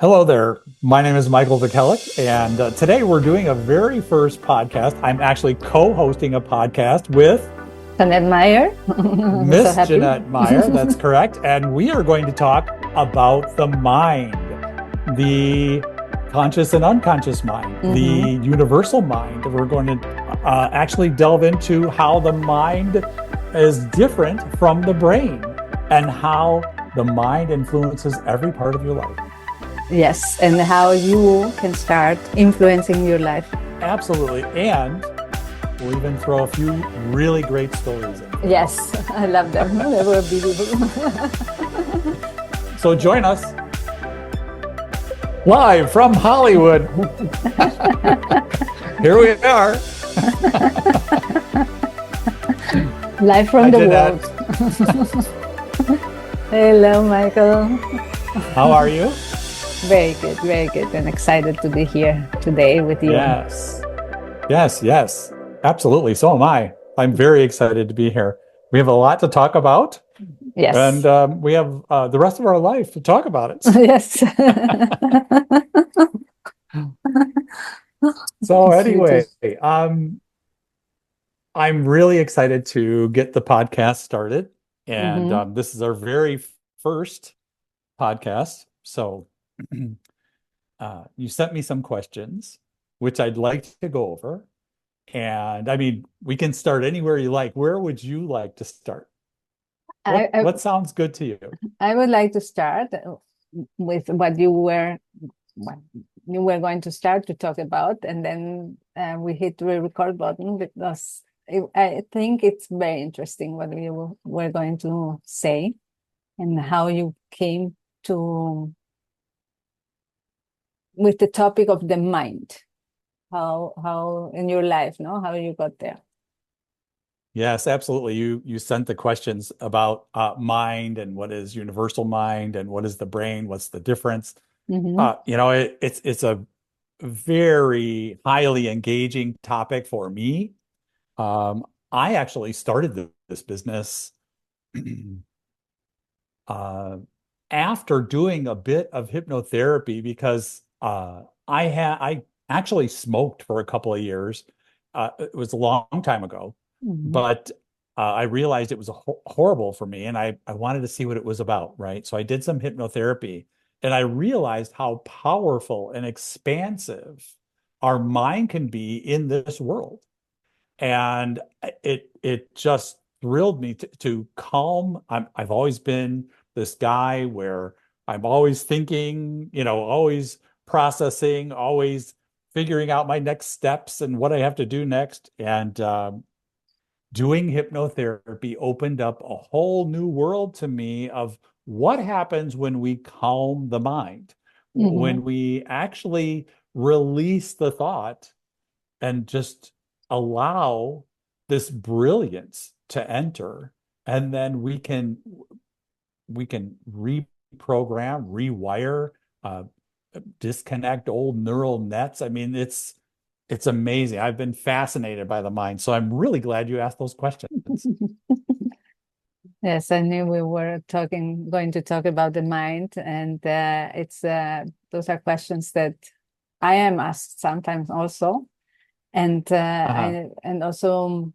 Hello there. My name is Michael Vukelic, and today we're doing a very first podcast. I'm actually co-hosting a podcast with Jeannette Meier. So Miss happy. Jeannette Meier. That's correct. And we are going to talk about the mind, the conscious and unconscious mind, the universal mind. We're going to actually delve into how the mind is different from the brain and how the mind influences every part of your life. Yes, and how you can start influencing your life. Absolutely. And we'll even throw a few really great stories in. Yes, I love them. They were beautiful. So join us live from Hollywood. Here we are. Live from the Jeannette. world. Hello, Michael. How are you? Very good, and excited to be here today with you. Yes. Absolutely. So am I. I'm very excited to be here. We have a lot to talk about. Yes. And we have the rest of our life to talk about it. Yes. So anyway, I'm really excited to get the podcast started. And this is our very first podcast. So you sent me some questions, which I'd like to go over. And I mean, we can start anywhere you like. Where would you like to start? What sounds good to you? I would like to start with what you were going to start to talk about, and then we hit the record button because I think it's very interesting what we were going to say and how you came to with the topic of the mind, how in your life, how you got there. Yes, absolutely. You sent the questions about mind and what is universal mind and what is the brain, what's the difference. It's a very highly engaging topic for me. I actually started this business after doing a bit of hypnotherapy because I actually smoked for a couple of years. It was a long time ago, but I realized it was horrible for me, and I wanted to see what it was about, right? So I did some hypnotherapy, and I realized how powerful and expansive our mind can be in this world. And it just thrilled me to calm. I've always been this guy where I'm always thinking, always processing, always figuring out my next steps and what I have to do next. And doing hypnotherapy opened up a whole new world to me of what happens when we calm the mind, when we actually release the thought and just allow this brilliance to enter, and then we can reprogram, rewire, disconnect old neural nets. I mean, it's amazing. I've been fascinated by the mind, so I'm really glad you asked those questions. Yes, I knew we were going to talk about the mind, and those are questions that I am asked sometimes also, and and also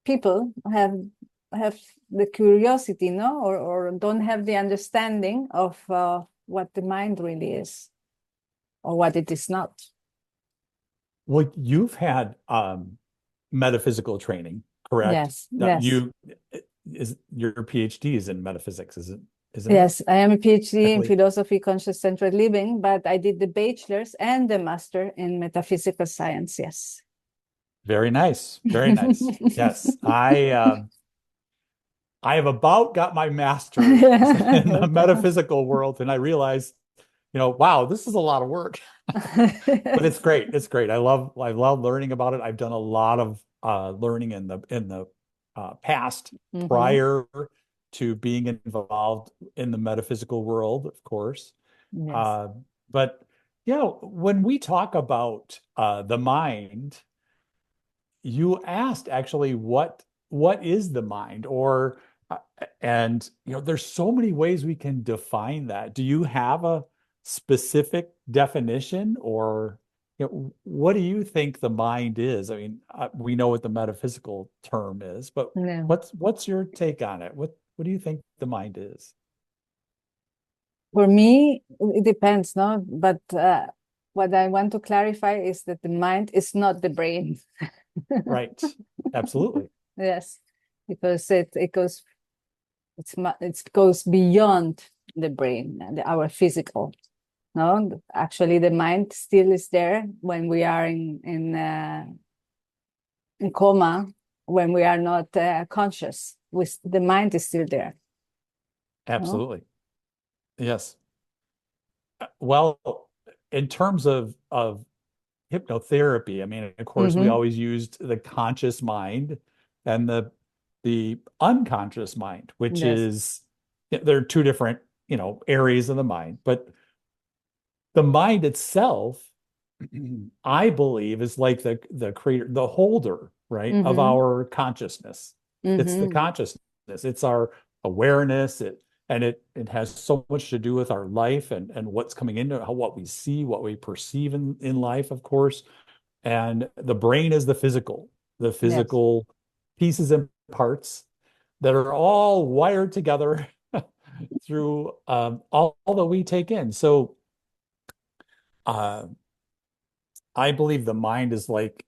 people have the curiosity, or don't have the understanding of what the mind really is, or what it is not. Well, you've had metaphysical training, correct? Yes. Your PhD is in metaphysics, isn't it? Yes, I am a PhD in philosophy, conscious-centered living, but I did the bachelor's and the master in metaphysical science. Yes. Very nice. Very nice. Yes. I have about got my master's in the metaphysical world, and I realized, wow, this is a lot of work. But it's great. It's great. I love learning about it. I've done a lot of learning in the past prior to being involved in the metaphysical world, of course. Yes. But when we talk about the mind, you asked actually what is the mind, and there's so many ways we can define that. Do you have a specific definition, or what do you think the mind is? I mean, we know what the metaphysical term is, but Yeah. what's your take on it? What do you think the mind is? For me, it depends, no? But what I want to clarify is that the mind is not the brain. Right. Absolutely. Yes, because it goes beyond the brain, our physical. No, actually, the mind still is there when we are in coma, when we are not conscious. The mind is still there. No? Absolutely. Yes. Well, in terms of hypnotherapy, I mean, of course, we Mm-hmm. always used the conscious mind and the unconscious mind, which Yes. is there are two different, areas of the mind, but the mind itself, I believe, is like the creator, the holder, right, of Mm-hmm. our consciousness. It's the Mm-hmm. consciousness. It's our awareness. It has so much to do with our life and what's coming into what we see, what we perceive in life, of course. And the brain is the Yes. physical pieces and parts that are all wired together through all that we take in. So uh, I believe the mind is like,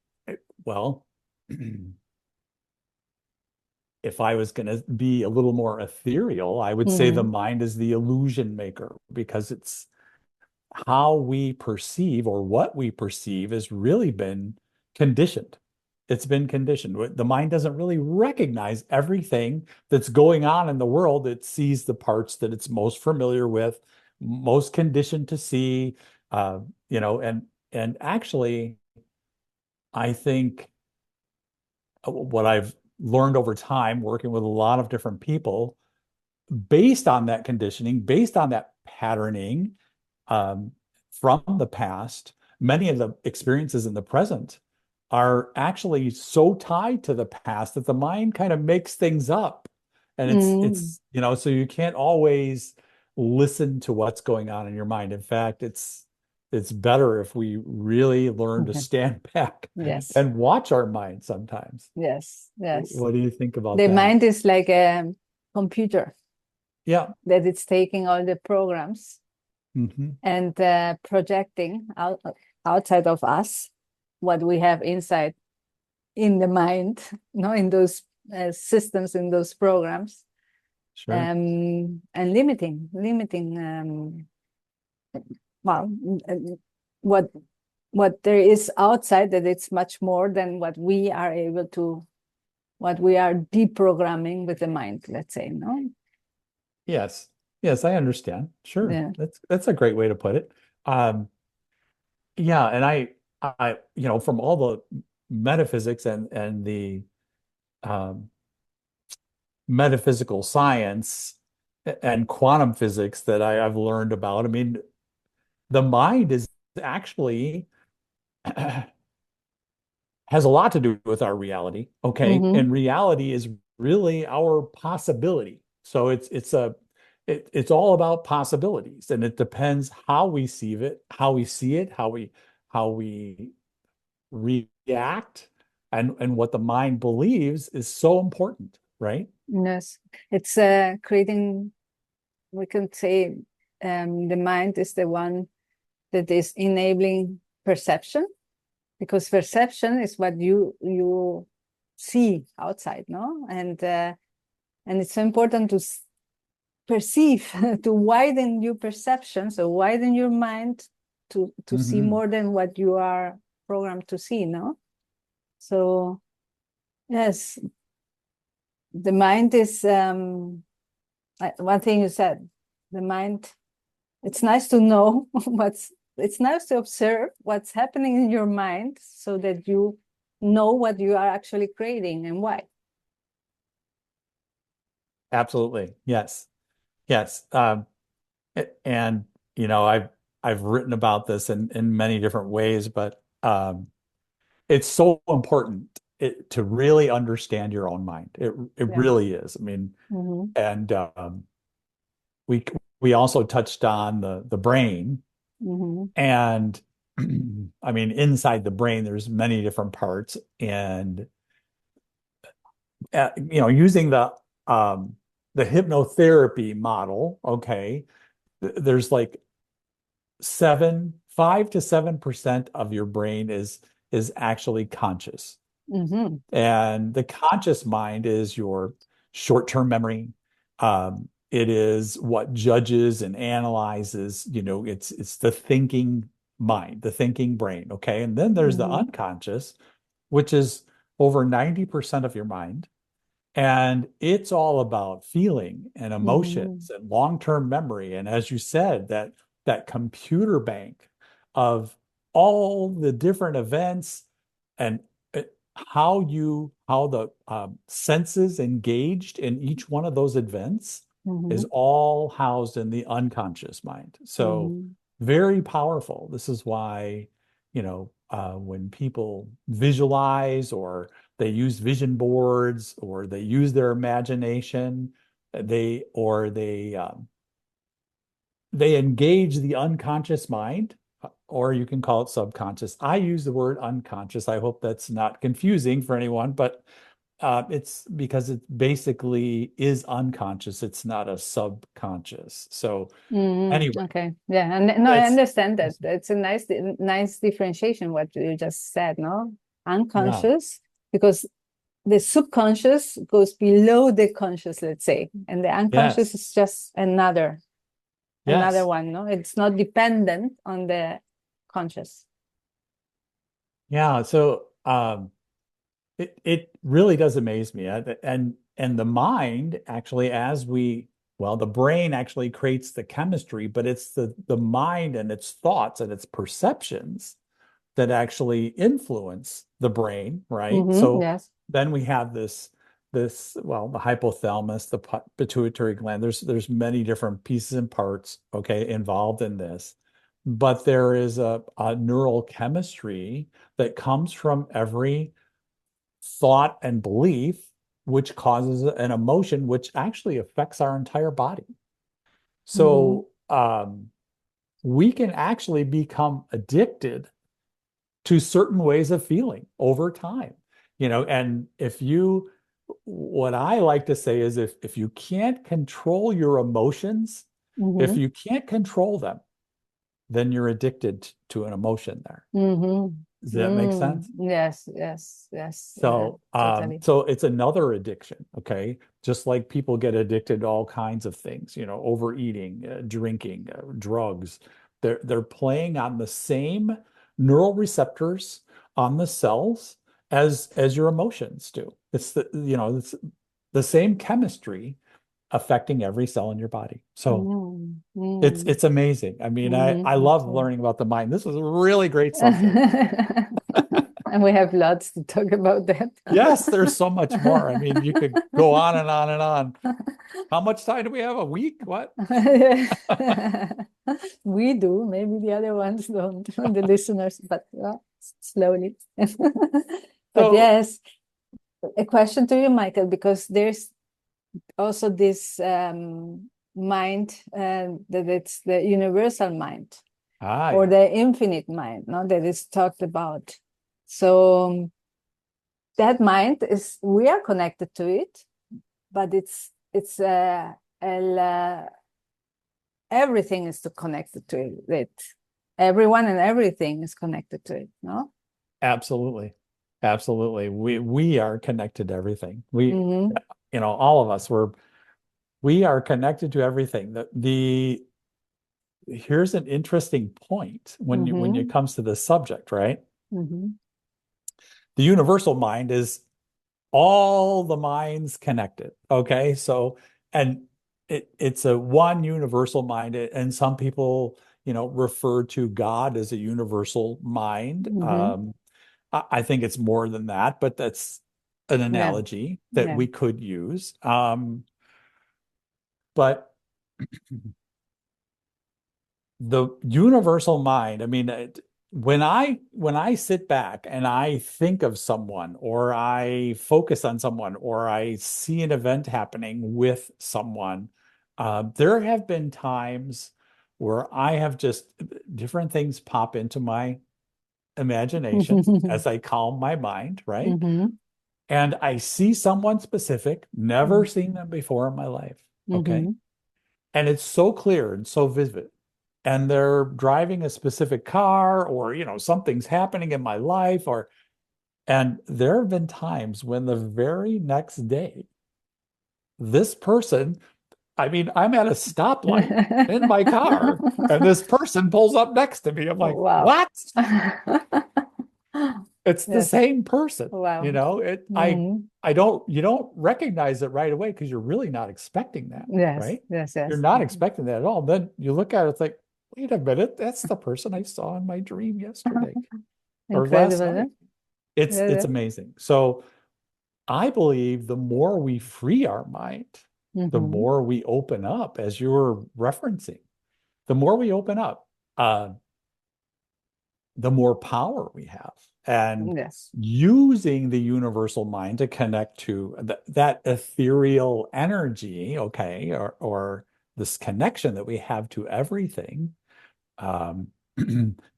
well, if I was going to be a little more ethereal, I would say the Mm-hmm. mind is the illusion maker because it's how we perceive or what we perceive has really been conditioned. It's been conditioned. The mind doesn't really recognize everything that's going on in the world. It sees the parts that it's most familiar with, most conditioned to see, uh, and actually, I think what I've learned over time working with a lot of different people, based on that conditioning, based on that patterning, um, from the past, many of the experiences in the present are actually so tied to the past that the mind kind of makes things up. And Mm. so you can't always listen to what's going on in your mind. In fact, it's better if we really learn to stand back Yes. and watch our mind sometimes. Yes. Yes. What do you think about The that? mind is like a computer Yeah. that it's taking all the programs Hmm. and projecting outside of us what we have inside in the mind, no, in those systems, in those programs, Sure. and limiting well, what what there is outside, that it's much more than what we are deprogramming with the mind, let's say, no? Yes. Yes, I understand. Sure. Yeah. That's a great way to put it. Um, yeah, and from all the metaphysics and the um, metaphysical science and quantum physics that I've learned about, I mean, the mind is actually has a lot to do with our reality. Okay. Mm-hmm. And reality is really our possibility. So it's all about possibilities. And it depends how we see it, how we react, and what the mind believes is so important, right? Yes, it's creating, we can say, the mind is the one that is enabling perception, because perception is what you see outside, no? And it's so important to perceive, to widen your perception, so widen your mind to see Hmm. more than what you are programmed to see, no? So yes, the mind is one thing you said, the mind, it's nice to know it's nice to observe what's happening in your mind so that you know what you are actually creating and why. Absolutely. Yes. Yes. And I've written about this in many different ways, but it's so important to really understand your own mind. It Yeah. really is. I mean, Mm-hmm. and we also touched on the brain. Mm-hmm. And I mean, inside the brain, there's many different parts. And using the hypnotherapy model, okay, there's like 5 to 7% of your brain is actually conscious. Mm-hmm. And the conscious mind is your short-term memory. It is what judges and analyzes, it's the thinking mind, the thinking brain. Okay. And then there's the Mm-hmm. unconscious, which is over 90% of your mind. And it's all about feeling and Mm-hmm. emotions and long-term memory. And as you said, that computer bank of all the different events and how the senses engaged in each one of those events is Mm-hmm. all housed in the unconscious mind. So Mm-hmm. very powerful. This is why, when people visualize or they use vision boards or they use their imagination, they engage the unconscious mind, or you can call it subconscious. I use the word unconscious. I hope that's not confusing for anyone, but it's because it basically is unconscious. It's not a subconscious. So Mm-hmm. anyway, Okay. Yeah. And no, I it's, understand that. It's a nice differentiation what you just said, no? yeah, Unconscious, because the subconscious goes below the conscious, let's say, and the unconscious yes, is just another yes. one, no? It's not dependent on the conscious. Yeah. So it really does amaze me. And the mind actually, the brain actually creates the chemistry, but it's the mind and its thoughts and its perceptions that actually influence the brain, right? Mm-hmm. So Yes. then we have the hypothalamus, the pituitary gland. There's many different pieces and parts, okay, involved in this. But there is a neural chemistry that comes from every thought and belief, which causes an emotion, which actually affects our entire body. Mm-hmm. So we can actually become addicted to certain ways of feeling over time. And what I like to say is if you can't control your emotions, if Mm-hmm. you can't control them, then you're addicted to an emotion there. Does Mm-hmm. that make sense? Yes, yes, yes. Totally. So it's another addiction, okay? Just like people get addicted to all kinds of things, overeating, drinking, drugs. They're playing on the same neural receptors on the cells as your emotions do. It's the same chemistry affecting every cell in your body. So Mm, it's mm, it's amazing. I mean, I love okay. learning about the mind. This is a really great subject. And we have lots to talk about that. Yes, there's so much more. I mean, you could go on and on and on. How much time do we have? A week? What? We do, maybe the other ones don't, the listeners, but slowly. But So, yes, a question to you, Michael, because there's also this mind that it's the universal mind or yeah, the infinite mind, no, that is talked about. So that mind is, we are connected to it, but everything is connected to it. Everyone and everything is connected to it, no? absolutely. Absolutely. We are connected to everything. Mm-hmm. All of us, we are connected to everything. Here's an interesting point when it Mm-hmm. comes to this subject, right? Mm-hmm. The universal mind is all the minds connected. Okay. So, and it's a one universal mind. And some people, refer to God as a universal mind. Mm-hmm. I think it's more than that, but that's an Yeah. analogy that Yeah. we could use. But the universal mind, I mean, when I sit back and I think of someone or I focus on someone or I see an event happening with someone, there have been times where I have just different things pop into my imagination as I calm my mind, right? Mm-hmm. And I see someone specific, never seen them before in my life. Okay. Mm-hmm. And it's so clear and so vivid. And they're driving a specific car, or, something's happening in my life, and there have been times when the very next day, this person, I mean, I'm at a stoplight in my car, and this person pulls up next to me. I'm like, Wow. what? It's the Yes. same person. Wow. Mm. I don't, you don't recognize it right away because you're really not expecting that, Yes, right? yes, You're yes. not expecting that at all. Then you look at it, it's like, wait a minute, that's the person I saw in my dream yesterday or last Incredible, huh? night. It's Yeah. amazing. So I believe the more we free our mind, the Mm-hmm. more we open up, as you were referencing, the more we open up, the more power we have. And Yes. using the universal mind to connect to that ethereal energy, okay, or this connection that we have to everything, um,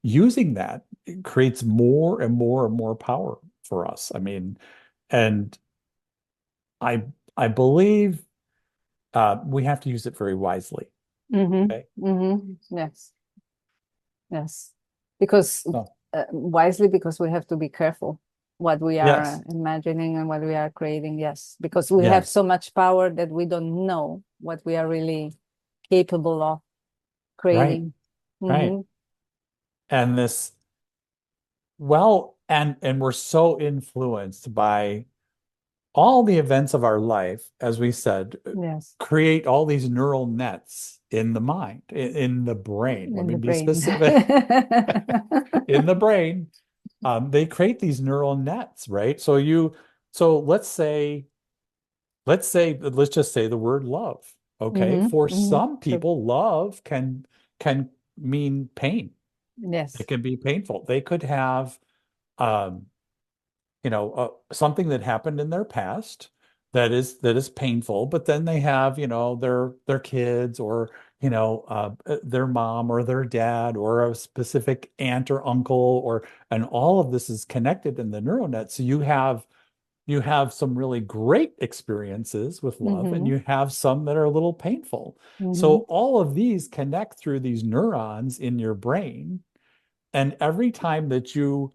using that creates more and more and more power for us. I mean, and I I believe we have to use it very wisely. Okay. Mm-hmm. Mm-hmm. Yes. Yes. Because So wisely, because we have to be careful what we are yes, imagining and what we are creating. Yes. Because we have yes, so much power that we don't know what we are really capable of right, creating. right. Mm-hmm. And this, well, and we're so influenced by all the events of our life, as we said, Yes. create all these neural nets in the mind, in the brain. Let In me the be brain. specific. In the brain, they create these neural nets, right? So let's just say the word love. Okay. Mm-hmm. For Mm-hmm. some True. people, love can mean pain. It Yes. can be painful. They could have um, something that happened in their past that is painful, but then they have, their kids, or their mom or their dad or a specific aunt or uncle, and all of this is connected in the neural net. So you have some really great experiences with love, and Mm-hmm. you have some that are a little painful. So Mm-hmm. all of these connect through these neurons in your brain, and every time that you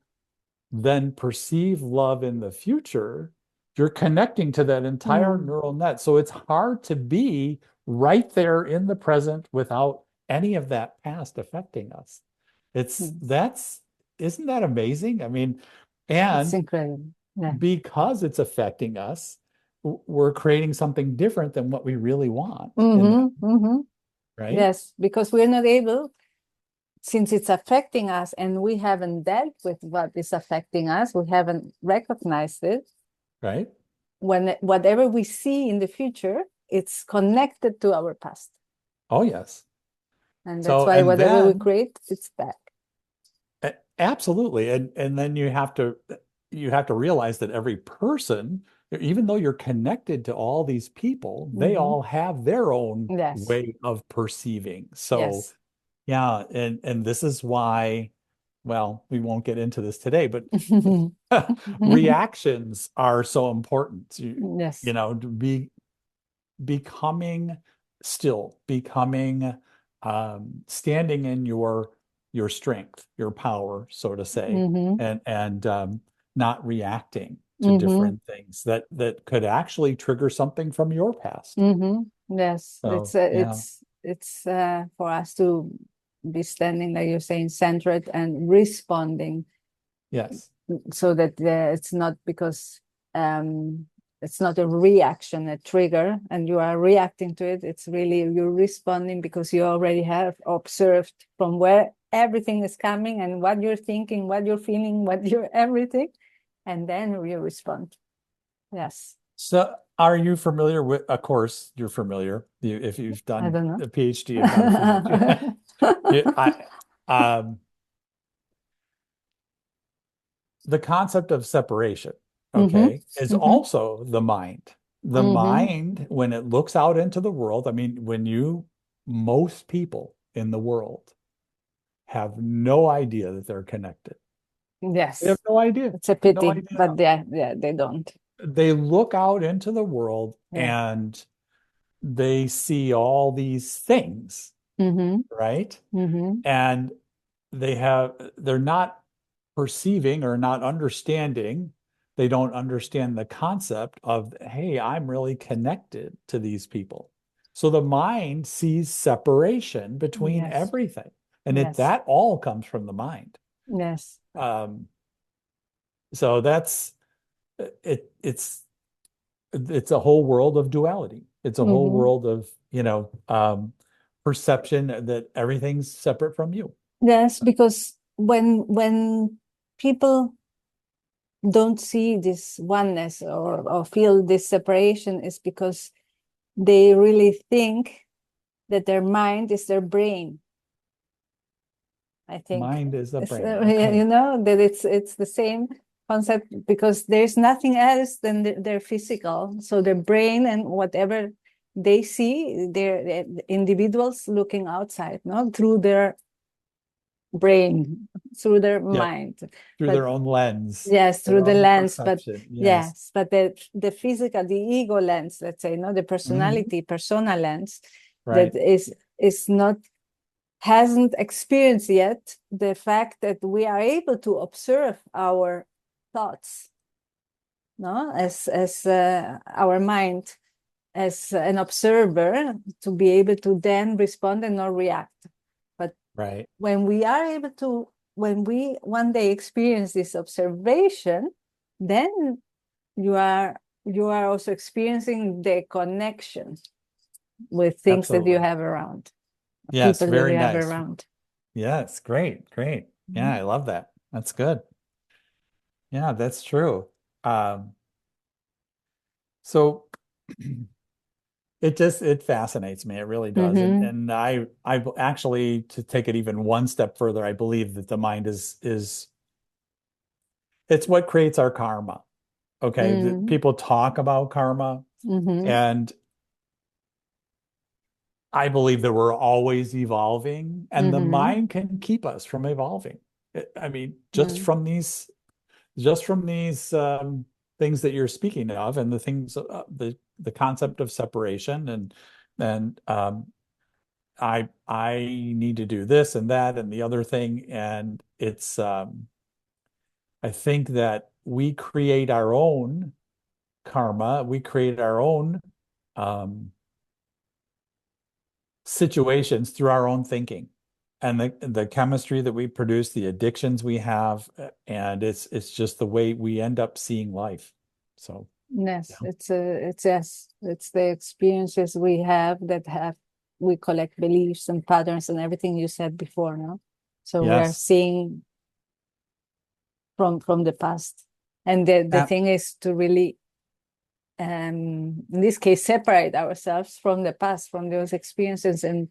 then perceive love in the future, you're connecting to that entire Mm. neural net. So it's hard to be right there in the present without any of that past affecting us. It's Yes. that's Isn't that amazing? I mean, It's and incredible. Yeah. because it's affecting us, we're creating something different than what we really want in that, Mm-hmm. Mm-hmm. right? Yes, because we're not able, since it's affecting us and we haven't dealt with what is affecting us, we haven't recognized it. Right? When whatever we see in the future, it's connected to our past. Oh, yes. And that's So, why and whatever we then create, it's back. Absolutely. And then you have to realize that every person, even though you're connected to all these people, they Mm-hmm. all have their own Yes. way of perceiving. So Yes. yeah, and this is why, well, we won't get into this today, but reactions are so important. Yes. To be becoming still, becoming standing in your strength, your power, so to say, Mm-hmm. and not reacting to Mm-hmm. different things that could actually trigger something from your past. Mm-hmm. Yes. It's So yeah, for us to be standing, like you're saying, centered and responding, yes, so that it's not because it's not a reaction, a trigger, and you are reacting to it. It's really you're responding because you already have observed from where everything is coming and what you're thinking, what you're feeling, what you're everything, and then you respond. Yes. so are you familiar with, of course you're familiar, if you've I done don't know. a PhD in metaphysics. Um the concept of separation, Mm-hmm. okay, is Mm-hmm. also the mind. The Mm-hmm. mind, when it looks out into the world, I mean, most people in the world have no idea that they're connected. They have Yes. no idea. It's a No pity, idea at but all. yeah, they don't. They look out into the world Yeah. and they see all these things, Mm-hmm. right? Mm-hmm. And they're not perceiving or not understanding. They don't understand the concept of, hey, I'm really connected to these people. So the mind sees separation between Yes. everything. And Yes. that all comes from the mind. Yes. Um, so that's it, it's a whole world of duality. It's a whole Mm-hmm. world of, perception that everything's separate from you. Yes, because when people don't see this oneness or feel this separation is because they really think that their mind is their brain. I think Mind is the it's, brain. Okay. that it's the same concept because there's nothing else than their physical. So their brain and whatever they see, they're individuals looking outside, no, through their brain, through their Yep. mind. Through But their own lens, yes, through their the own lens, but perception. Yes. yes, but the physical, the ego lens, let's say, no, the Mhm. personality, persona lens, that Right. is not hasn't experienced yet the fact that we are able to observe our thoughts, no, as our mind as an observer to be able to then respond and not react. But Right. when we are able to, when we one day experience this observation, then you are also experiencing the connection with things that you Absolutely. have around, Yes. people that Very you have nice. around. Yes. Great. Great. Yeah. Mhm. I love that. That's good. Yeah, that's true. Um, so it fascinates me. It really does. And Mhm. and I actually, to take it even one step further, I believe that the mind is it's what creates our karma. Okay. Mhm. People talk about karma, Mhm. and I believe that we're always evolving, and the Mhm. mind can keep us from evolving. I mean, Mhm. just from these things that you're speaking of, and the things, the concept of separation, and I need to do this and that and the other thing, and it's I think that we create our own karma, we create our own um, situations through our own thinking, and the chemistry that we produce, the addictions we have, and it's just the way we end up seeing life. So Yes, yeah. it's the experiences we have that have we collect beliefs and patterns and everything you said before, no? So we are Yes. seeing from the past. And the Ab- thing is to really in this case separate ourselves from the past, from those experiences and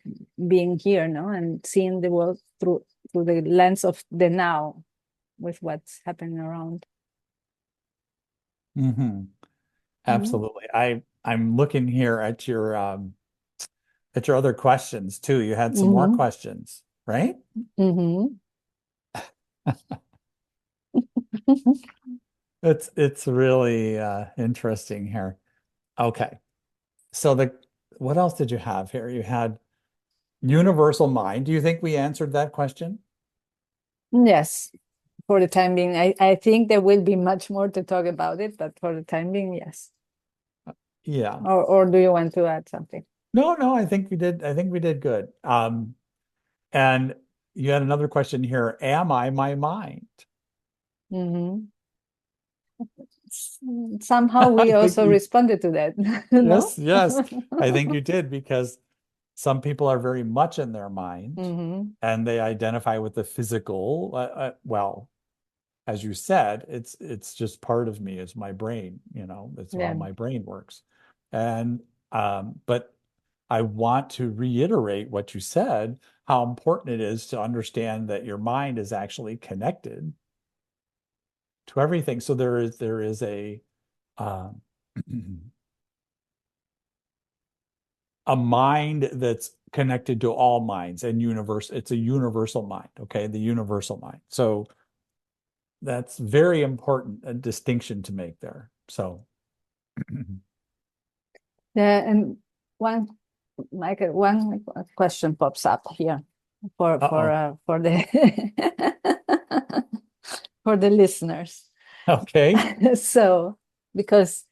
being here, no? And seeing the world through the lens of the now with what's happening around. mhm. Mhm. Absolutely. I'm looking here at your other questions too. You had some more Mm-hmm. questions, right? Mm-hmm. It's really interesting here. Okay. So the what else did you have here? You had universal mind. Do you think we answered that question? Yes, for the time being. I think there will be much more to talk about it, but for the time being, yes. Yeah. Or do you want to add something? No, no, I think we did. I think we did good. And you had another question here. Am I my mind? Mm-hmm. Somehow I we think also you, responded to that, no? yes, yes. I think you did, because some people are very much in their mind Mm-hmm. and they identify with the physical. Well, as you said, it's just part of me. It's my brain, it's how Yeah. my brain works. And but I want to reiterate what you said, how important it is to understand that your mind is actually connected to everything. So there is a um, a mind that's connected to all minds and universe. It's a universal mind, okay? The universal mind. So that's very important, a distinction to make there. So Yeah, and one one question pops up here uh-oh. for the for the listeners. Okay. So, because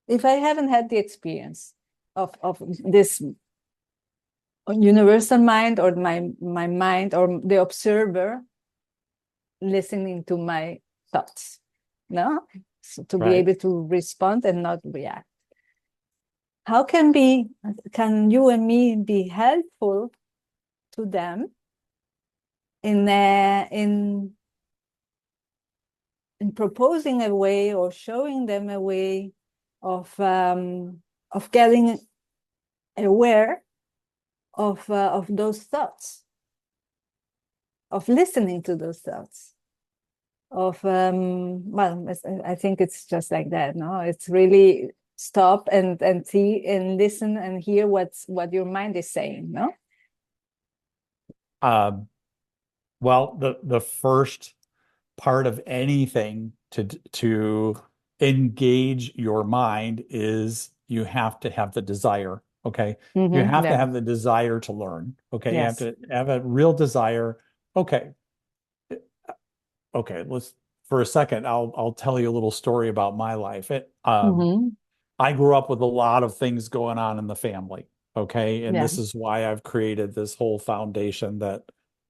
if I haven't had the experience of this universal mind, or my mind, or the observer listening to my thoughts, no, so to be Right. able to respond and not react, how can you and me be helpful to them in in proposing a way, or showing them a way of getting aware of those thoughts, of listening to those thoughts, of well, I think it's just like that. No, it's really stop and see and listen and hear what your mind is saying. No. Um, well, the first part of anything to engage your mind is you have to have the desire. Okay. You Mm-hmm. have to Yeah. have the desire to learn. Okay. You have Yes. to have a real desire. Okay. Okay. Let's for a second, I'll tell you a little story about my life. Mm-hmm. I grew up with a lot of things going on in the family. Okay. And Yeah. this is why I've created this whole foundation that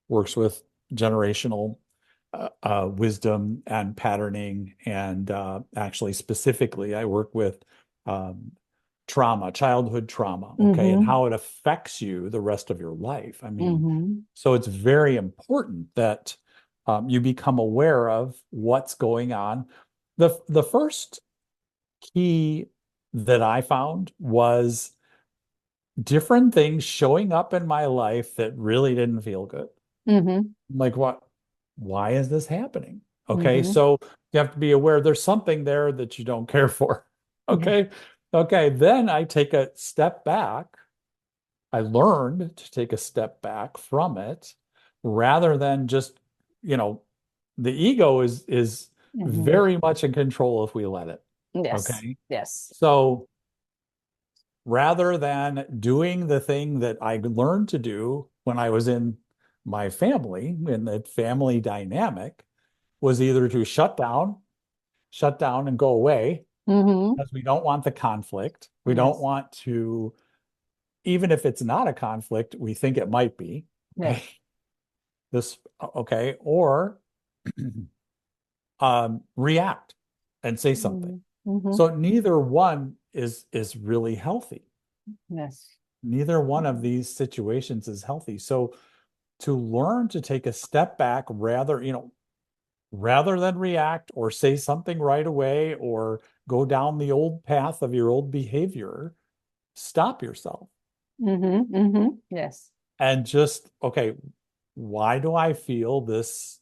works with generational wisdom and patterning. And actually, specifically, I work with um, trauma, childhood trauma, okay, and Mm-hmm. how it affects you the rest of your life. I mean, Mm-hmm. so it's very important that you become aware of what's going on. The first key that I found was different things showing up in my life that really didn't feel good. Mm-hmm. Like what? Why is this happening? Okay, Mm-hmm. so you have to be aware there's something there that you don't care for. Yeah. Okay. Okay, then I take a step back. I learned to take a step back from it rather than just, you know, the ego is Mm-hmm. very much in control if we let it. Yes. Okay. Yes. So rather than doing the thing that I learned to do when I was in my family, in the family dynamic, was either to shut down and go away Mm-hmm. because we don't want the conflict. We don't Yes. want to, even if it's not a conflict, we think it might be. Okay. Yes. Okay. Or react and say something. Mm-hmm. Mm-hmm. So neither one is really healthy. Yes. Neither one of these situations is healthy. So to learn to take a step back rather than react or say something right away or go down the old path of your old behavior, stop yourself Mm-hmm. Mm-hmm. Yes. and just, okay, why do I feel this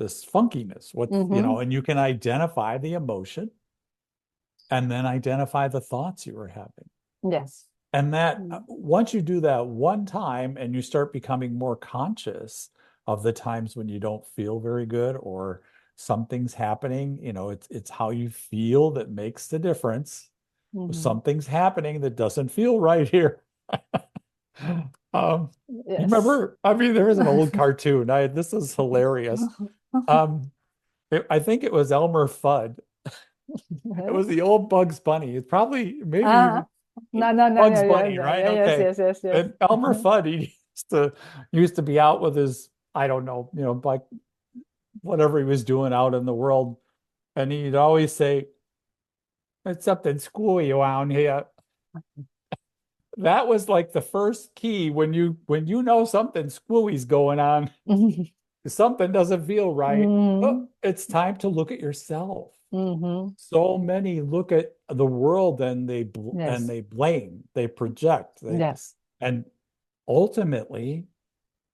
funkiness? Mm-hmm. And you can identify the emotion and then identify the thoughts you were having. Yes. And that Mm-hmm. once you do that one time and you start becoming more conscious of the times when you don't feel very good or something's happening, it's how you feel that makes the difference. Mm-hmm. Something's happening that doesn't feel right here. Um, you Yes. remember, I mean, there is an old cartoon. This is hilarious. Um, I think it was Elmer Fudd. It was the old Bugs Bunny. It's probably maybe Ah, even no, no, no, Bugs yeah, yeah, Bunny, right? yeah, yes, Okay. yes, yes, yes. And Elmer Fudd, he used to be out with his, I don't know, like whatever he was doing out in the world. And he'd always say, "It's something screwy around here." That was like the first key when you know something screwy's going on, something doesn't feel right. Oh, Mm-hmm. it's time to look at yourself. Mm-hmm. So many look at the world and Yes. they blame, they project, Yes. and ultimately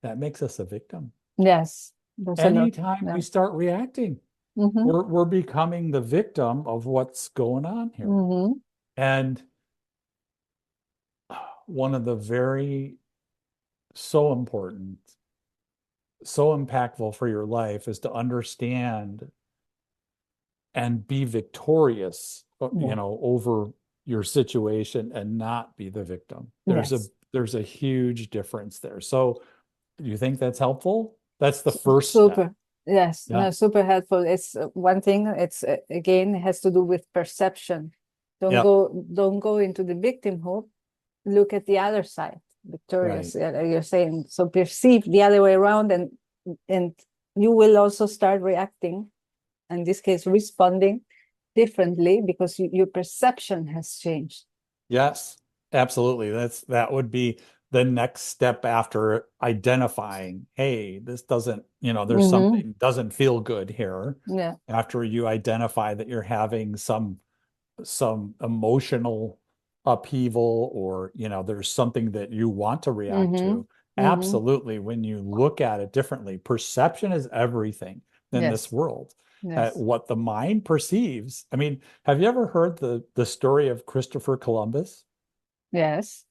that makes us a victim. Yes. There's a lot. Anytime Yeah. we start reacting, Mm-hmm. we're becoming the victim of what's going on here. Mm-hmm. And one of the very so important, so impactful for your life is to understand and be victorious, Yeah. over your situation and not be the victim. Yes. There's a huge difference there. So, do you think that's helpful? That's the first step. Super. Yes. Yeah. No, super helpful. It's one thing. It's again, it has to do with perception. Yeah. Don't go into the victimhood. Look at the other side, Right. victorious. You're saying, so perceive the other way around, and you will also start reacting, in this case, responding differently because your perception has changed. Yes, absolutely. That would be the next step after identifying, hey, this doesn't, there's Mm-hmm. something doesn't feel good here. Yeah. After you identify that you're having some emotional upheaval, or there's something that you want to react Mm-hmm. to. Mm-hmm. Absolutely, when you look at it differently, perception is everything in this Yes. world. Yes. What the mind perceives. I mean, have you ever heard the story of Christopher Columbus? Yes.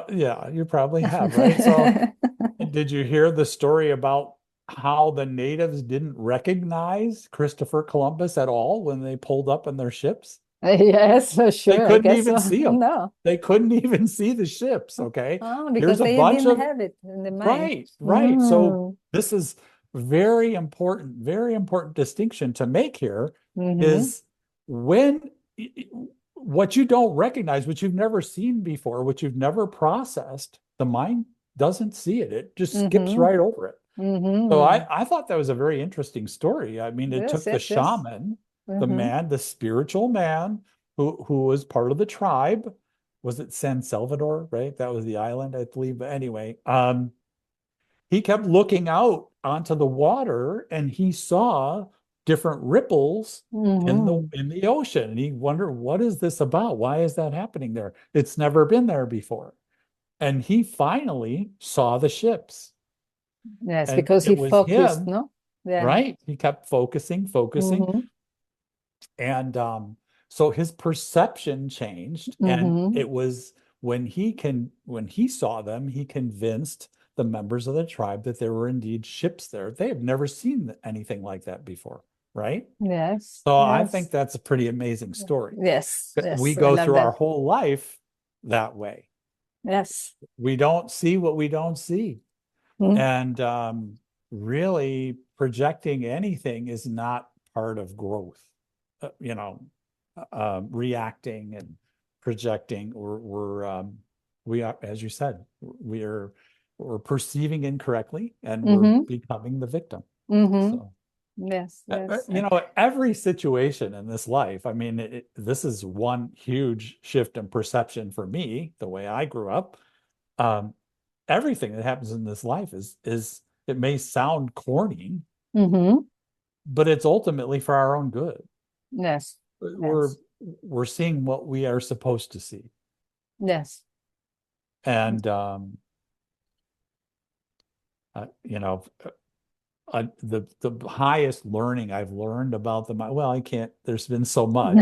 Yeah, you probably have, right? So did you hear the story about how the natives didn't recognize Christopher Columbus at all when they pulled up in their ships? Yes, for They sure. I couldn't guess even so. see them. No. They couldn't even see the ships. Okay. Oh, Here's because a they bunch didn't of, have it in the mind. right, right. So Mm. this is very important distinction to make here Mm-hmm. is when what you don't recognize, what you've never seen before, what you've never processed, the mind doesn't see it. It just skips Mm-hmm. right over it. So Mm-hmm. I thought that was a very interesting story. I mean, it Yes, took the yes, yes. shaman, the Mm-hmm. man, the spiritual man who was part of the tribe. Was it San Salvador, right? That was the island, I believe. But anyway, he kept looking out onto the water and he saw different ripples Mm-hmm. in the ocean. And he wondered, what is this about? Why is that happening there? It's never been there before. And he finally saw the ships. Yes, And because he it was focused, him, no? Yeah. right? He kept focusing. Mm-hmm. And so his perception changed. And Mm-hmm. it was when he saw them, he convinced the members of the tribe that there were indeed ships there. They have never seen anything like that before, right? Yes, So I think yes. that's a pretty amazing story. Yes, We yes. I go love through our that. whole life that way. Yes. We don't see what we don't see. Mm-hmm. And really projecting anything is not part of growth. Uh, you know, Reacting and projecting, we are, as you said, we're perceiving incorrectly and we're Mm-hmm. becoming the victim. Mm-hmm. So, Yes, yes. every situation in this life, I mean, this is one huge shift in perception for me, the way I grew up. Um, Everything that happens in this life is it may sound corny, Mm-hmm. but it's ultimately for our own good. Yes, We're yes, we're seeing what we are supposed to see. yes. And you know, the highest learning I've learned about the mind. Well, I can't. There's been so much.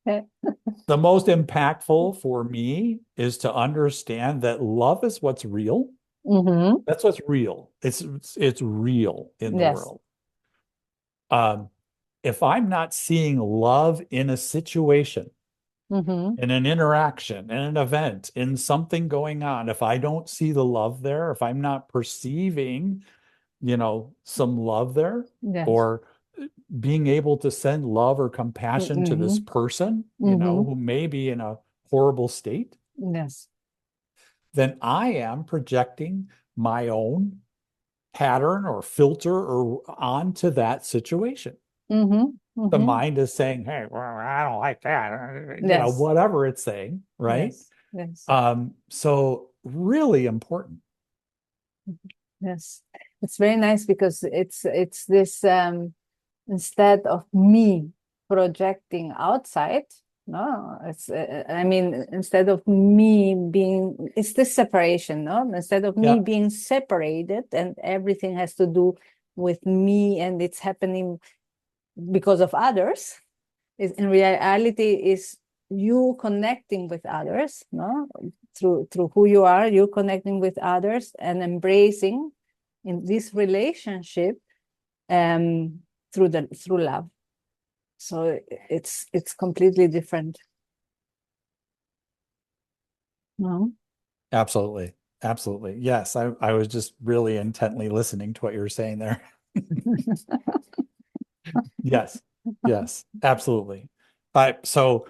Okay. The most impactful for me is to understand that love is what's real. Mm-hmm. That's what's real. It's real in the Yes. world. Um, if I'm not seeing love in a situation, Mm-hmm. in an interaction, in an event, in something going on, if I don't see the love there, if I'm not perceiving, some love there, Yes. or being able to send love or compassion to this Mm-hmm. person, Mm-hmm. who may be in a horrible state, Yes. then I am projecting my own pattern or filter or onto that situation. Mm-hmm. The Mm-hmm. mind is saying, hey, well, I don't like that, Yes. whatever it's saying, right? Yes. Yes. So really important. Yes. It's very nice because it's this instead of me projecting outside, no, it's I mean, instead of me being, it's this separation, no, instead of me Yeah. being separated and everything has to do with me and it's happening because of others, is in reality is you connecting with others, no, through who you are, you connecting with others and embracing in this relationship through love. So it's completely different. No? Absolutely. Absolutely. Yes. I was just really intently listening to what you were saying there. Yes. Yes. Absolutely. So,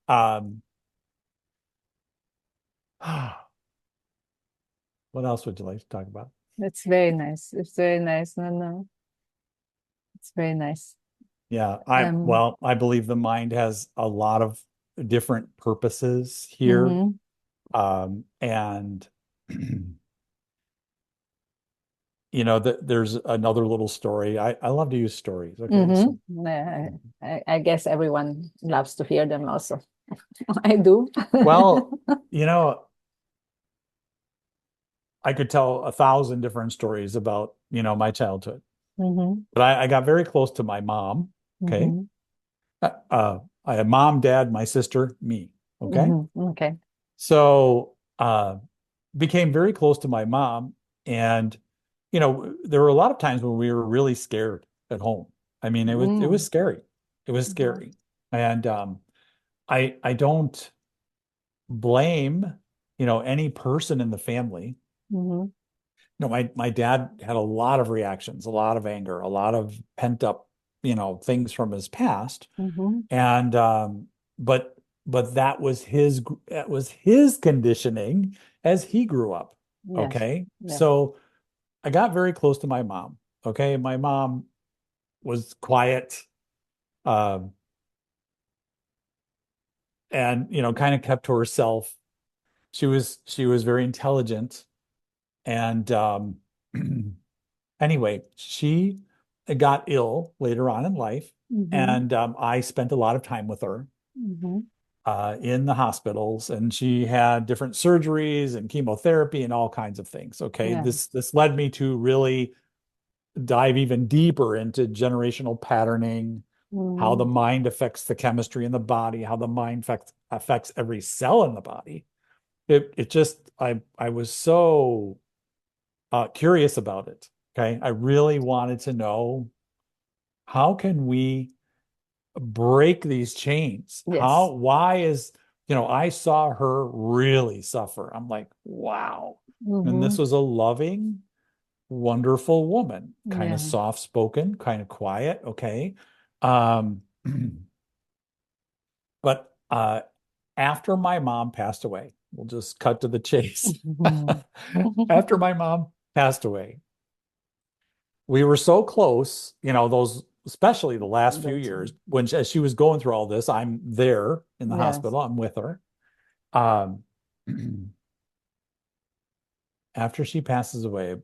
um, what else would you like to talk about? It's very nice. It's very nice. No, it's very nice. Yeah. Um, Well, I believe the mind has a lot of different purposes here. mhm, And there's another little story. I love to use stories. Okay. So, Yeah, I guess everyone loves to hear them also. I do. well, you know, I could tell 1,000 different stories about, my childhood, Hmm. but I got very close to my mom. Okay. Hmm. I had mom, dad, my sister, me. Okay. Hmm. Okay. So, became very close to my mom. And, there were a lot of times when we were really scared at home. I mean, it was Mm. scary. It was Mhm. scary. And, I don't blame, any person in the family. Mhm. My dad had a lot of reactions, a lot of anger, a lot of pent up, things from his past. Mhm. And but that was his conditioning as he grew up. Yes. Okay. Yes. So I got very close to my mom. Okay. My mom was quiet, um, and kind of kept to herself. She was very intelligent. And anyway, she got ill later on in life, Mhm. and I spent a lot of time with her Mhm. in the hospitals, and she had different surgeries and chemotherapy and all kinds of things. Okay, Yeah. this led me to really dive even deeper into generational patterning, how the Mhm. mind affects the chemistry in the body, how the mind affects every cell in the body. It just I was so curious about it. Okay, I really wanted to know, how can we break these chains? Yes. Why I saw her really suffer. I'm like, wow. And this Mhm. was a loving, wonderful woman, kind of Yeah. soft spoken, kind of quiet. Okay. Um, but after my mom passed away, we'll just cut to the chase. Mhm. After my mom passed away, we were so close, especially the last few That's years, as she was going through all this. I'm there in the yes. hospital, I'm with her. Um, After she passes away,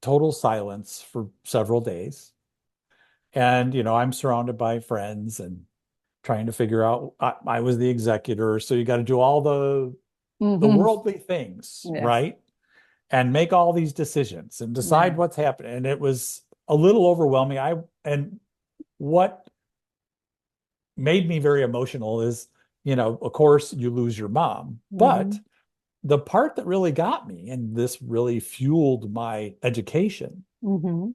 total silence for several days. And, I'm surrounded by friends and trying to figure out, I was the executor. So you got to do all the Mhm. worldly things, Yes. right? And make all these decisions and Yeah. decide what's happening. And it was a little overwhelming. And what made me very emotional is, of course, you lose your mom, but Mhm. the part that really got me, and this really fueled my education, Mhm.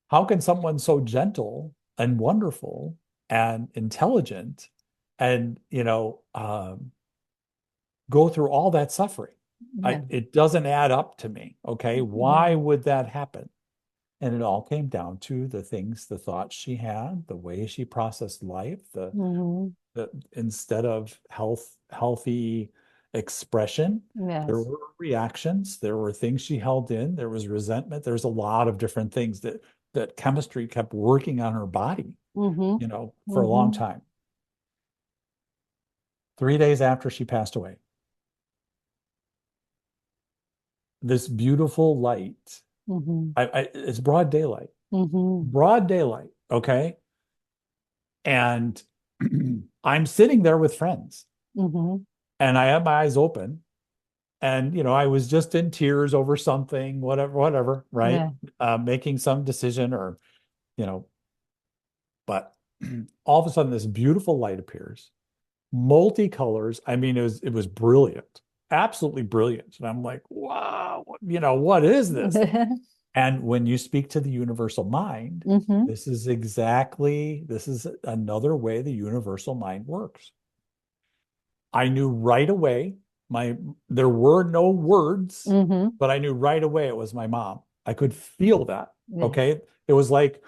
how can someone so gentle and wonderful and intelligent and, go through all that suffering? Yeah. It doesn't add up to me. Okay. Why Mhm. would that happen? And it all came down to the things, the thoughts she had, the way she processed life, Mhm. instead of healthy expression, there Yes. were reactions, there were things she held in, there was resentment, there's a lot of different things that chemistry kept working on her body, Mhm. for a long Mhm. time. 3 days after she passed away, this beautiful light, Mhm. it's broad daylight, Mhm. broad daylight, okay? And I'm sitting there with friends, Mhm. and I had my eyes open, and I was just in tears over something, whatever, right? Yeah. Making some decision, or you know but all of a sudden this beautiful light appears, multicolors. I mean, it was brilliant, absolutely brilliant. And I'm like, wow, what is this? And when you speak to the universal mind, Mm-hmm. this is another way the universal mind works. I knew right away, there were no words, Mm-hmm. but I knew right away it was my mom. I could feel that. Yes. Okay. It was like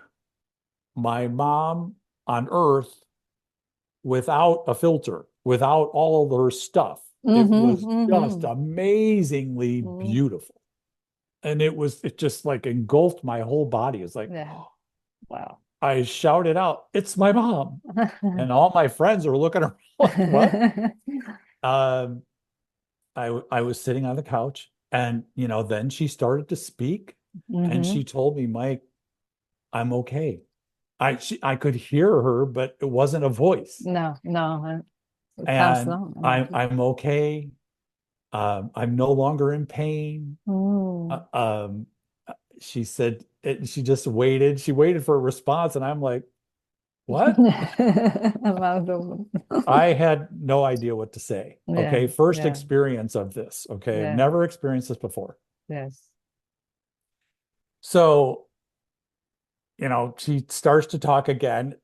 my mom on earth without a filter, without all of her stuff. It Mm-hmm. was just Mm-hmm. amazingly Mm-hmm. beautiful. And it just like engulfed my whole body. It's like, Yeah. oh, wow. I shouted out, it's my mom. And all my friends are looking around like, what? Um, I was sitting on the couch and, then she started to speak and Mm-hmm. she told me, Mike, I'm okay. I could hear her, but it wasn't a voice. No, no, it comes And no. I'm okay. I'm no longer in pain. Uh, Mm. um, she said she just waited. She waited for a response, and I'm like, what? About the I had no idea what to say. yeah, Okay, first yeah, experience of this. Okay, I've yeah, never experienced this before. yes. So, she starts to talk again.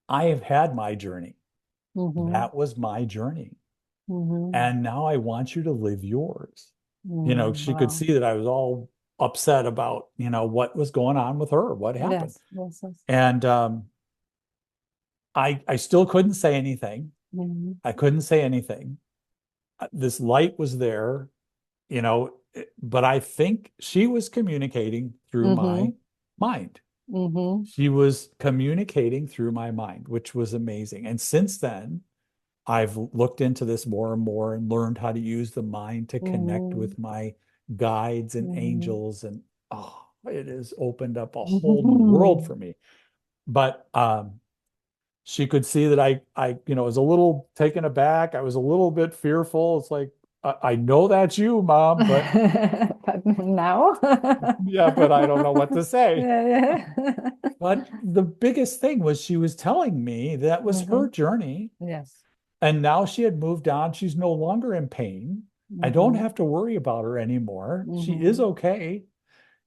I have had my journey. Mm-hmm. That was my journey. Mm-hmm. And now I want you to live yours. Mm, She could wow. see that I was all upset about, what was going on with her, what happened. Yes, yes, yes. And I still couldn't say anything. Mm-hmm. I couldn't say anything. This light was there, but I think she was communicating through Mm-hmm. my mind. Mm-hmm. She was communicating through my mind, which was amazing. And since then, I've looked into this more and more and learned how to use the mind to connect Mm-hmm. with my guides and Mm-hmm. angels. And it has opened up a whole new world for me. But she could see that I was a little taken aback. I was a little bit fearful. It's like, I know that's you, Mom, but But now, yeah, but I don't know what to say. yeah, yeah. But the biggest thing was she was telling me that was Mm-hmm. her journey. Yes. And now she had moved on. She's no longer in pain. I don't Mm-hmm. have to worry about her anymore. She is Mm-hmm. okay.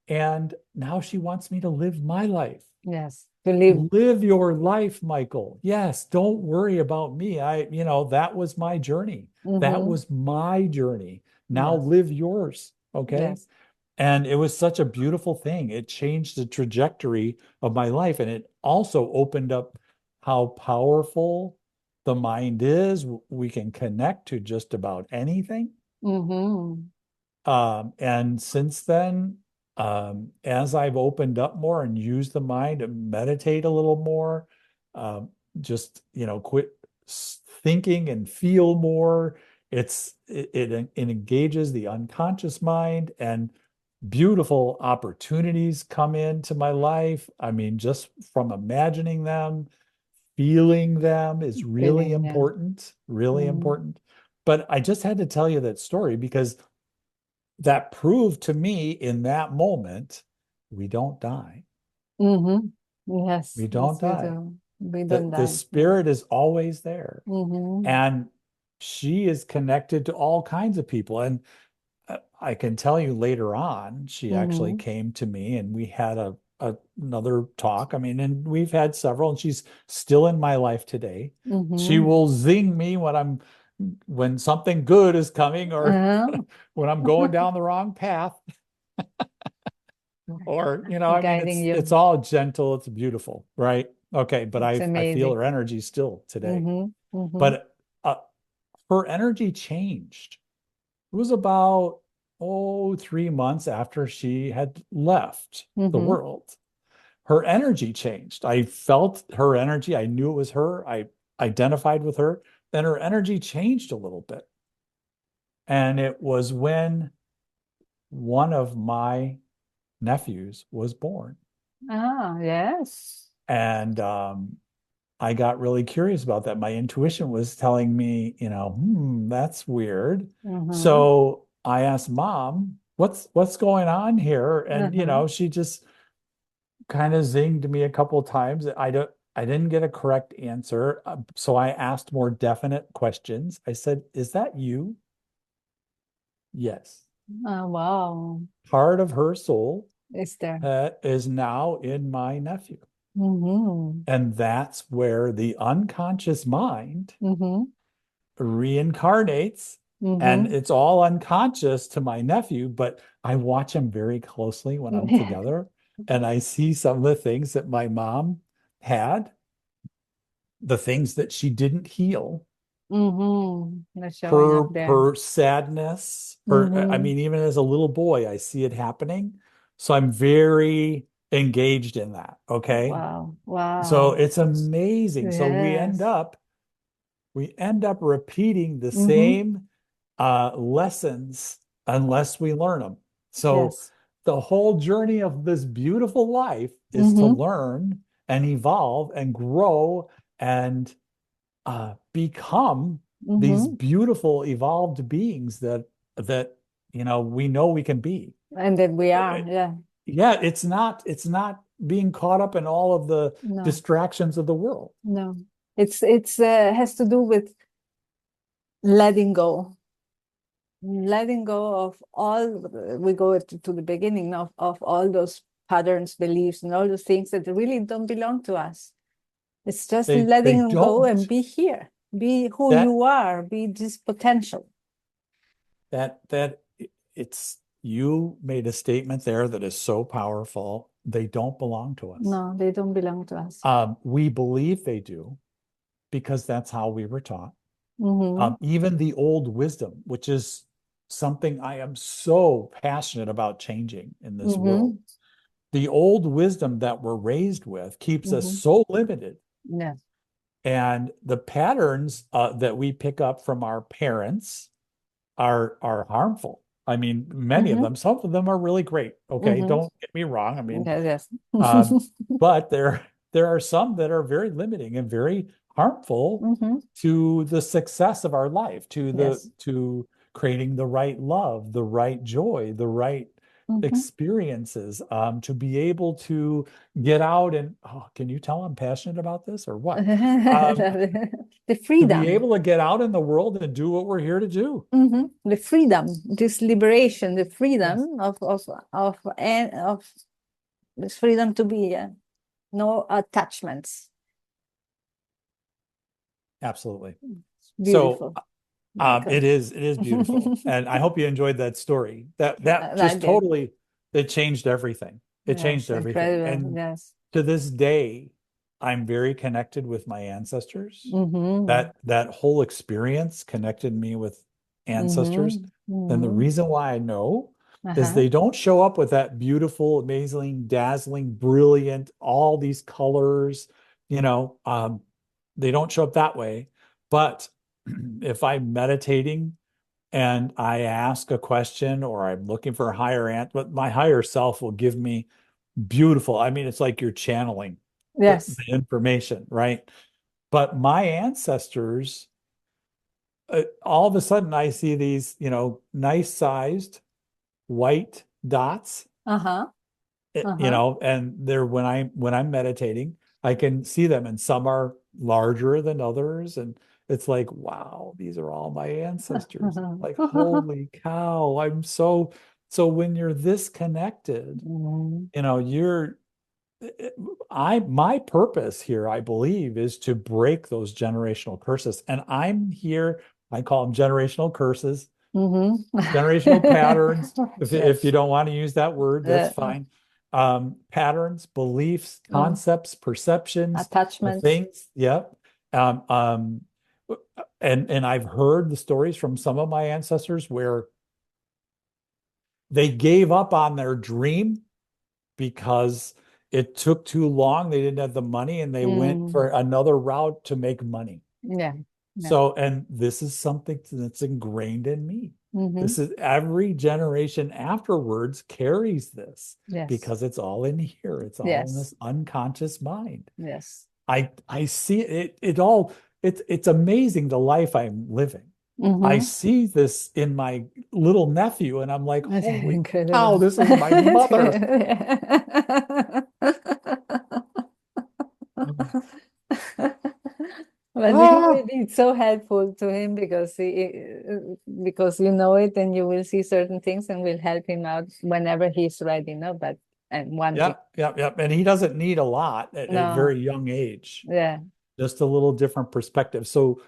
And now she wants me to live my life. Yes. To live. Live your life, Michael. Yes, don't worry about me. That was my journey. That Mm-hmm. was my journey. Now Yes. live yours. Okay. Yes. And it was such a beautiful thing. It changed the trajectory of my life. And it also opened up how powerful the mind is. We can connect to just about anything. Mm-hmm. And since then, as I've opened up more and used the mind to meditate a little more, um, just, quit thinking and feel more, it engages the unconscious mind and beautiful opportunities come into my life. I mean, just from imagining them, feeling them is really Feeling, yeah. important, really Mm-hmm. important. But I just had to tell you that story because that proved to me in that moment, we don't die. Mm-hmm. Yes, We don't yes, we die. do. We The, don't the die. Yeah. spirit is always there. Mm-hmm. And she is connected to all kinds of people. And I can tell you later on, she actually Mm-hmm. came to me and we had another talk. I mean, and we've had several, and she's still in my life today. She Mm-hmm. will zing me when something good is coming or Uh-huh. when I'm going down the wrong path. Or, I mean, Guiding it's you. all gentle, it's beautiful, right? Okay, but It's I feel amazing. her energy still today. Mm-hmm. Mm-hmm. But her energy changed. It was about 3 months after she had left the Mm-hmm. world. Her energy changed. I felt her energy. I knew it was her. I identified with her. Then her energy changed a little bit. And it was when one of my nephews was born. Ah, yes. And I got really curious about that. My intuition was telling me, that's weird. Mm-hmm. So I asked Mom, what's going on here? And Mm-hmm. she just kind of zinged me a couple of times. I don't. I didn't get a correct answer. So I asked more definite questions. I said, "Is that you?" Yes. Oh, wow. Part of her soul Is there? is now in my nephew. Mm-hmm. And that's where the unconscious mind Mm-hmm. reincarnates. And Mm-hmm. it's all unconscious to my nephew, but I watch him very closely when I'm together. And I see some of the things that my mom had, the things that she didn't heal, Mm-hmm. They're showing up there. her sadness, I Mm-hmm. mean, even as a little boy, I see it happening. So I'm very engaged in that. Okay. Wow. So Wow. it's amazing. So Yes. we end up repeating the Mm-hmm. same lessons unless we learn them. So Yes. the whole journey of this beautiful life is to Mm-hmm. learn and evolve and grow and become these Mm-hmm. beautiful evolved beings that we know we can be. And that we Uh, are. Yeah. Yeah, it's not being caught up in all of the No. distractions of the world. No. It's has to do with letting go. Letting go of all, we go to the beginning of all those patterns, beliefs, and all those things that really don't belong to us. It's just They letting them go and don't. be here, be who That you are, be this potential. that it's you made a statement there that is so powerful. They don't belong to us. No, they don't belong to us. We believe they do because that's how we were taught. Mm-hmm. Even the old wisdom, which is something I am so passionate about changing in this world. Mm-hmm. The old wisdom that we're raised with keeps us Mm-hmm. so limited. Yes. And the patterns that we pick up from our parents are harmful. I mean, many of Mm-hmm. them, some of them are really great. Okay, Mm-hmm. don't get me wrong. I mean, Yes, um, yes. but there are some that are very limiting and very harmful Mm-hmm. to the success of our life, Yes. to creating the right love, the right joy, the right Mm-hmm. experiences, to be able to get out and can you tell I'm passionate about this or what? The To be freedom. able to get out in the world and do what we're here to do. Mm-hmm. The freedom, this liberation, the Yes, freedom of this freedom to be no attachments. absolutely. It's So beautiful, Michael. it is beautiful, and I hope you enjoyed that story. That I just did. totally it changed everything. It changed Yes, everything, incredible. and Yes. to this day, I'm very connected with my ancestors. Mm-hmm. That whole experience connected me with ancestors. Mm-hmm. And the Mm-hmm. reason why I know is Uh-huh. they don't show up with that beautiful, amazing, dazzling, brilliant, all these colors, you know, they don't show up that way. But if I'm meditating and I ask a question or I'm looking for a higher but my higher self will give me beautiful. I mean, it's like you're channeling Yes. the information, right? But my ancestors, all of a sudden, I see these, nice sized white dots, Uh-huh. Uh-huh. and they're when I'm meditating, I can see them, and some are larger than others, and it's like, wow, these are all my ancestors. Like, holy cow, I'm so when you're this connected, Mm-hmm. you're my purpose here, I believe, is to break those generational curses. And I'm here, I call them generational curses, Mm-hmm. generational patterns. If you Yes. don't want to use that word, that's Uh, fine. Patterns, beliefs, mm. concepts, perceptions, the Attachments. things. Yep. Um, um, and I've heard the stories from some of my ancestors where they gave up on their dream because it took too long. They didn't have the money and they went Mm. for another route to make money. Yeah. Yeah. So, and this is something that's ingrained in me. Mm-hmm. This is every generation afterwards carries this Yes. because it's all in here. It's all in Yes. this unconscious mind. Yes. I see it all. It's amazing the life I'm living. I Mm-hmm. see this in my little nephew, and I'm like, holy cow, Incredible. this is my mother. it's so helpful to him because you know it and you will see certain things and will help him out whenever he's ready, no? But and wanting. Yep. And he doesn't need a lot at a No, very young age. yeah. Just a little different perspective. So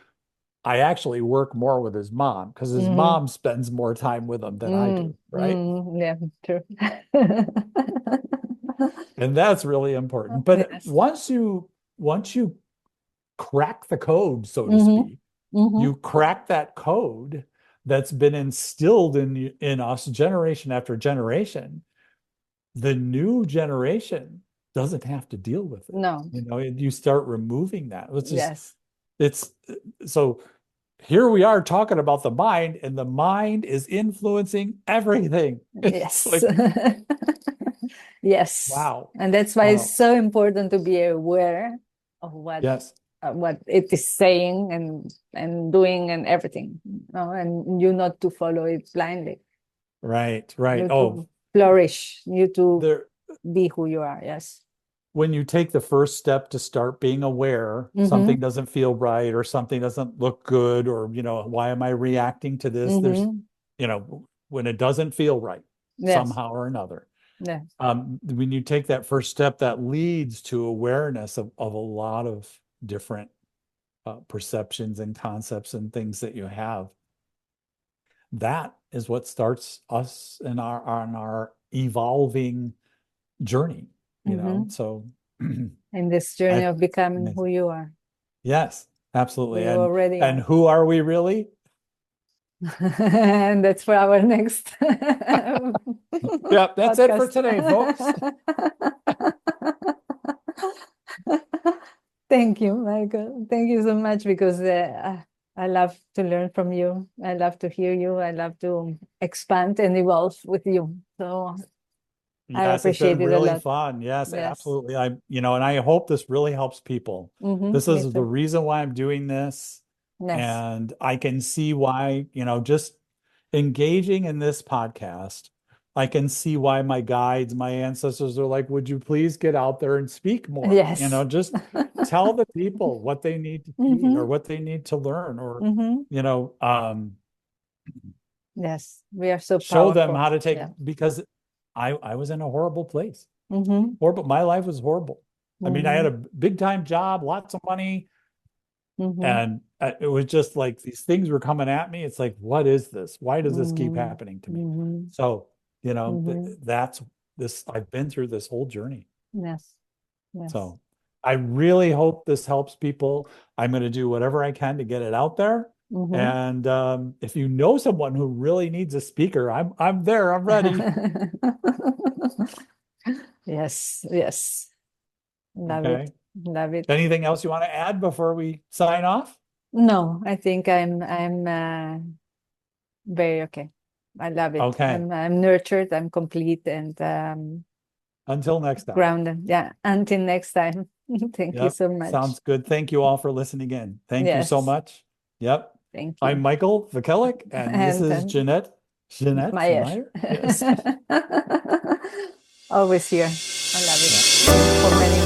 I actually work more with his mom because his Mm-hmm. mom spends more time with him than I do, right? Yeah, true. And that's really important. But Yes. once you crack the code, so to Mm-hmm. speak, Mm-hmm. you crack that code that's been instilled in us generation after generation. The new generation doesn't have to deal with it. No. You know, you start removing that, which is Yes. it's so here we are talking about the mind, and the mind is influencing everything. It's Yes. like, Yes. wow. And that's why it's Wow. so important to be aware of Yes. what it is saying and doing and everything. And you not to follow it blindly. Right. You Oh, to flourish, you to there be who you are. Yes. when you take the first step to start being aware, Mm-hmm. something doesn't feel right or something doesn't look good, or, why am I reacting to this? There's, Mm-hmm. when it doesn't feel right Yes. somehow or another. Yes. When you take that first step, that leads to awareness of a lot of different perceptions and concepts and things that you have. That is what starts us in our evolving journey, Mm-hmm. So In this journey I, of becoming who you are. yes, absolutely. You And already and are. who are we really? And that's for our next Yeah, that's it for podcast. today, folks. Thank you, Michael. Thank you so much because I love to learn from you. I love to hear you. I love to expand and evolve with you. So I Yes, it's appreciate been it a really lot. fun. Yes, Yes. absolutely. And I hope this really helps people. This Me is the too. reason why I'm doing this. Yes. And I can see why, just engaging in this podcast, I can see why my guides, my ancestors are like, would you please get out there and speak more? Yes. Just tell the people what they need to see or Mm-hmm. what they need to learn, or, Mm-hmm. you know, um, Yes. We are so show them powerful. how to take, Yeah. because I was in a horrible place. Mm-hmm. Horrible. My life was horrible. I mean, I had Mm-hmm. a big time job, lots of money, Mm-hmm. and it was just like these things were coming at me. It's like, what is this? Why does this keep Mm-hmm. happening to me? Mm-hmm. So, Mm-hmm. that's this. I've been through this whole journey. Yes. Yes. So I really hope this helps people. I'm going to do whatever I can to get it out there. Mm-hmm. And if you know someone who really needs a speaker, I'm there. I'm ready. Yes. Yes. Love it. Okay. Love it. Anything else you want to add before we sign off? No, I think I'm very okay. I love it. Okay. I'm nurtured, I'm complete and Until next time. grounded. Yeah. Until next time. Thank you Yep. so much. Sounds good. Thank you all for listening in. Thank you so Yes. much. Yep. Thank I'm you. Michael Vukelic, and this And is Jeannette. Jeannette Meier. Meier. Yes. Always here. I love it. Yeah. For many